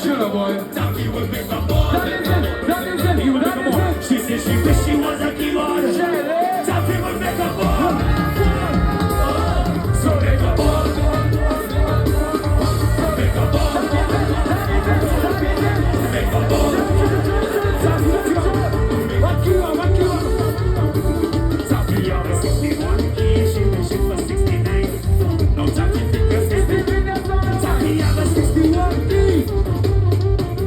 Chill out, boy. Taffy will make a ball. That is it. He will make a ball. She said she wish she was a keyboard. Shelly. Taffy will make a ball. So make a ball. Make a ball. Make a ball. Taffy on the 61 key. She wishing for 69. No Taffy fingers 60. Taffy on the 61 key.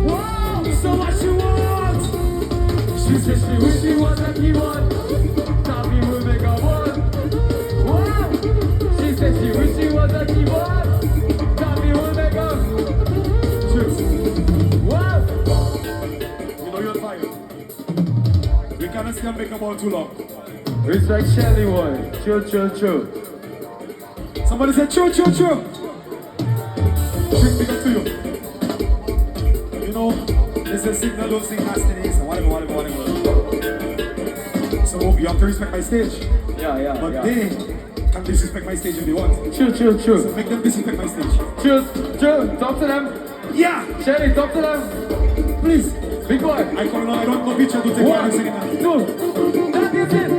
Wow, so what she wants? She said she wish she was a keyboard. Taffy will make a ball. Wow. She said she wish she was a keyboard. Taffy will make a Trix. Wow. You know you're tired. We cannot stay and make a ball too long. Respect Shelly, boy. Chill. Somebody said true. Trix, big up to you. You know, there's a signal, don't sing nasty names and whatever. So you have to respect my stage. Yeah. But they can disrespect my stage if they want. Chill. So make them disrespect my stage. Chill. Talk to them. Yeah! Shelly, talk to them. Please. Big boy. I don't know picture to take care of singing that. No. That is it.